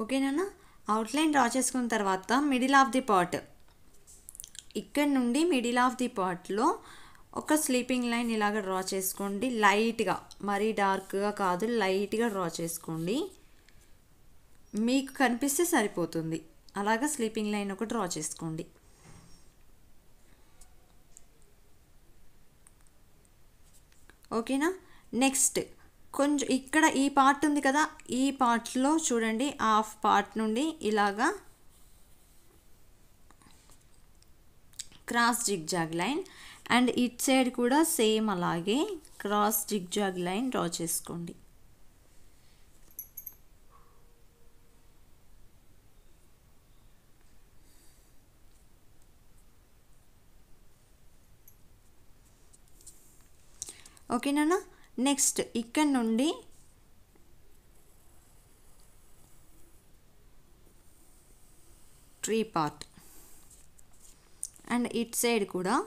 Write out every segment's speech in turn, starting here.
ఓకేనా. Outline draw చేసుకున్న తర్వాత మిడిల్ ఆఫ్ ది పార్ట్, ఇక్కడ నుండి మిడిల్ ఆఫ్ ది పార్ట్లో ఒక స్లీపింగ్ లైన్ ఇలాగ డ్రా చేసుకోండి. లైట్గా, మరీ డార్క్గా కాదు, లైట్గా డ్రా చేసుకోండి. మీకు కనిపిస్తే సరిపోతుంది. అలాగా స్లీపింగ్ లైన్ ఒక డ్రా చేసుకోండి. ఓకేనా. నెక్స్ట్ కొంచెం ఇక్కడ ఈ పార్ట్ ఉంది కదా, ఈ పార్ట్లో చూడండి, హాఫ్ పార్ట్ నుండి ఇలాగా cross zigzag line, and it side కూడా సేమ్ అలాగే క్రాస్ జిగ్జాగ్ లైన్ డ్రా చేసుకోండి. ఓకేనా. నెక్స్ట్ ఇక్కడ నుండి tree part and it side కూడా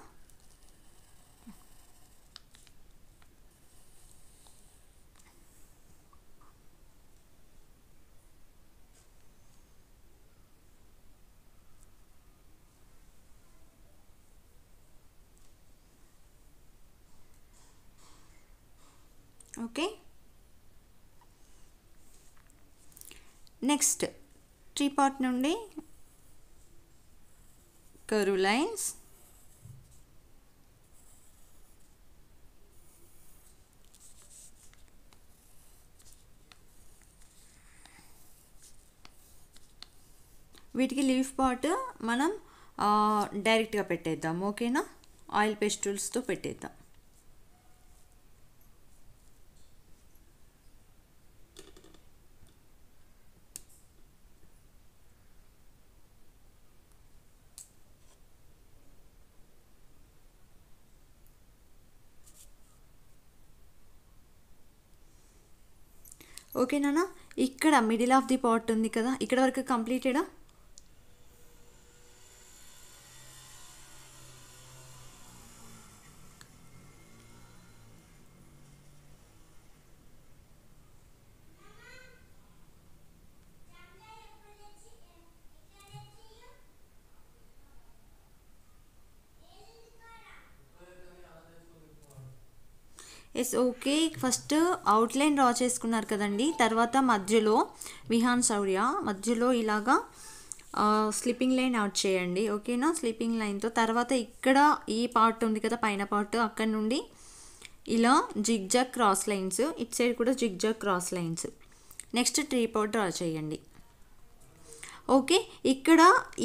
ఓకే. నెక్స్ట్ ట్రీ పార్ట్ నుండి కర్వ్ లైన్స్, వీటికి లీఫ్ పార్ట్ మనం డైరెక్ట్గా పెట్టేద్దాం. ఓకేనా, ఆయిల్ పెస్టిల్స్తో పెట్టేద్దాం. ఓకేనా. ఇక్కడ మిడిల్ ఆఫ్ ది పార్ట్ ఉంది కదా, ఇక్కడ వరకు కంప్లీటెడా. Yes, okay. First outline draw చేసుకున్నారు కదండి, తర్వాత మధ్యలో విహాన్ శౌర్య మధ్యలో ఇలాగా స్లీపింగ్ లైన్ అవుట్ చేయండి. ఓకేనా, స్లీపింగ్ లైన్తో తర్వాత ఇక్కడ ఈ పార్ట్ ఉంది కదా, పైన పార్ట్, అక్కడ నుండి ఇలా zigzag cross lines, it side కూడా zigzag cross lines. Next tree part draw చేయండి. ఓకే, ఇక్కడ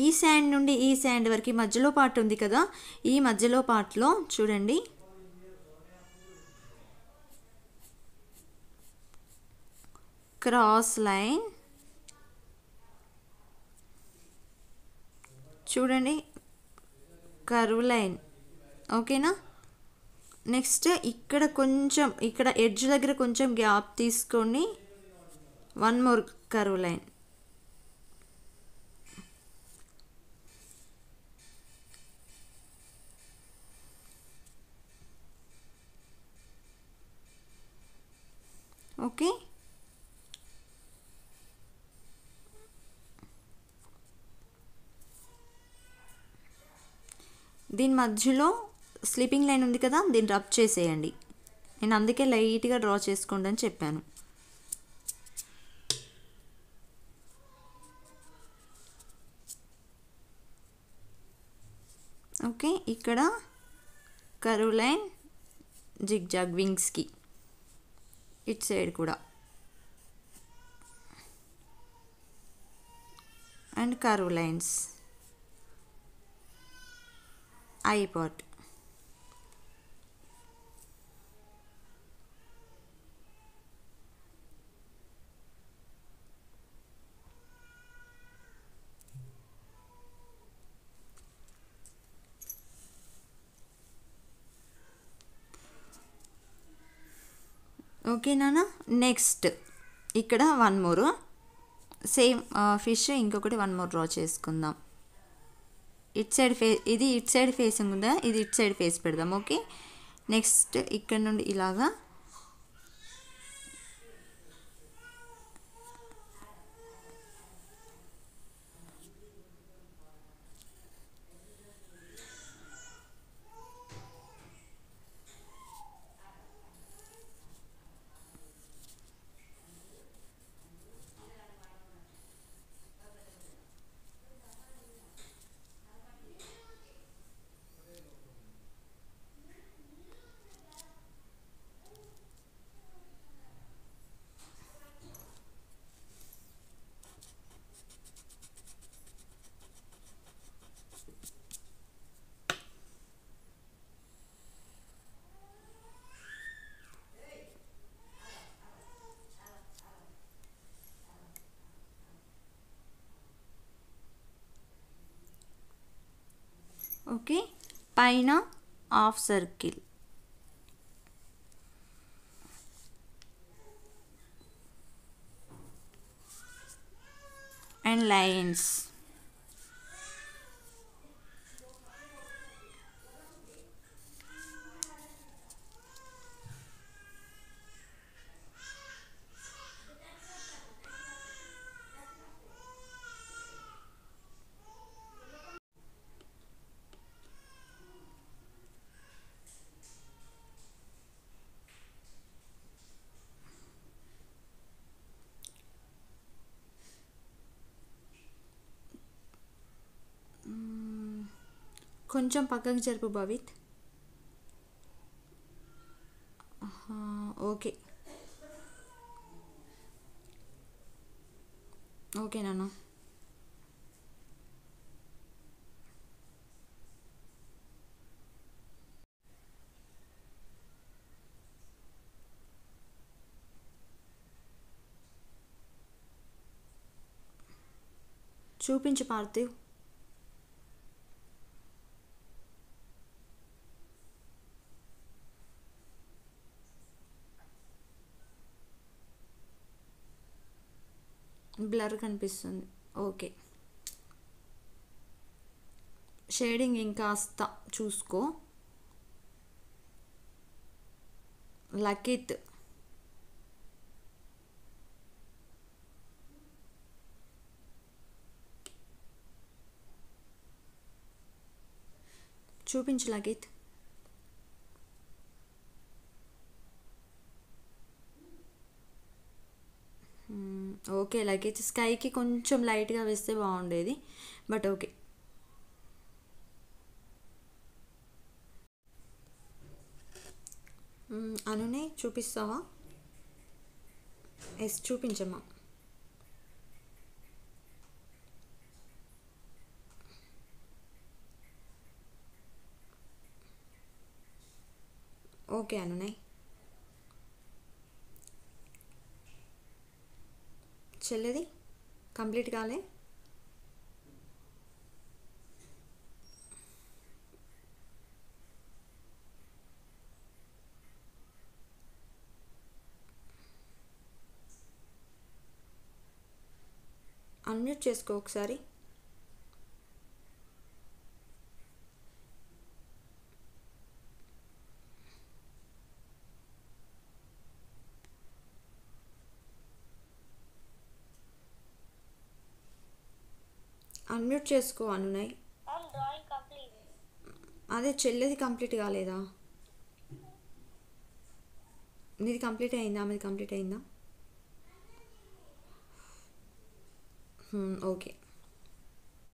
ఈ శాండ్ నుండి ఈ శాండ్ వరకు మధ్యలో పార్ట్ ఉంది కదా, ఈ మధ్యలో పార్ట్లో చూడండి క్రాస్ లైన్, చూడండి కర్వ్ లైన్. ఓకేనా. నెక్స్ట్ ఇక్కడ కొంచెం, ఇక్కడ ఎడ్జ్ దగ్గర కొంచెం గ్యాప్ తీసుకొని one more curve line. Okay, దీని మధ్యలో స్లీపింగ్ లైన్ ఉంది కదా, దీన్ని రబ్ చేసేయండి. నేను అందుకే లైట్గా డ్రా చేసుకోండి అని చెప్పాను. ఓకే, ఇక్కడ కర్వ్ లైన్ జిగ్జాగ్ వింగ్స్కి, ఇట్ సైడ్ కూడా, and curve lines eye part. ఓకేనా. నెక్స్ట్ ఇక్కడ వన్ మోర్ సేమ్ ఫిష్ ఇంకొకటి వన్ మోర్ డ్రా చేసుకుందాం. ఇట్ సైడ్ ఇది ఇట్ సైడ్ ఫేసింగ్ ఉందా, ఇది ఇట్ సైడ్ ఫేస్ పెడదాం. ఓకే, నెక్స్ట్ ఇక్కడ నుండి ఇలాగా ఓకే, పైన హాఫ్ సర్కిల్ అండ్ లైన్స్. కొంచెం పక్కకి జరుపు భవిత్. ఓకే ఓకే నాన్న. చూపించు పార్థివ్. బ్లర్ కనిపిస్తుంది. ఓకే, షేడింగ్ ఇంకాస్త చూసుకో. లకిత్ చూపించు లకిత్. ఓకే లకిత్, స్కైకి కొంచెం లైట్గా వేస్తే బాగుండేది, బట్ ఓకే. అనునే చూపిస్తావా? ఎస్ చూపించమ్మా. ఓకే అనునే. చెల్లిది కంప్లీట్ కాలే. అన్మ్యూట్ చేసుకో ఒకసారి. అన్మ్యూట్ చేసుకో అనునయ్. అదే చెల్లిది కంప్లీట్ కాలేదా? నీది కంప్లీట్ అయిందా? మీది కంప్లీట్ అయిందా? ఓకే.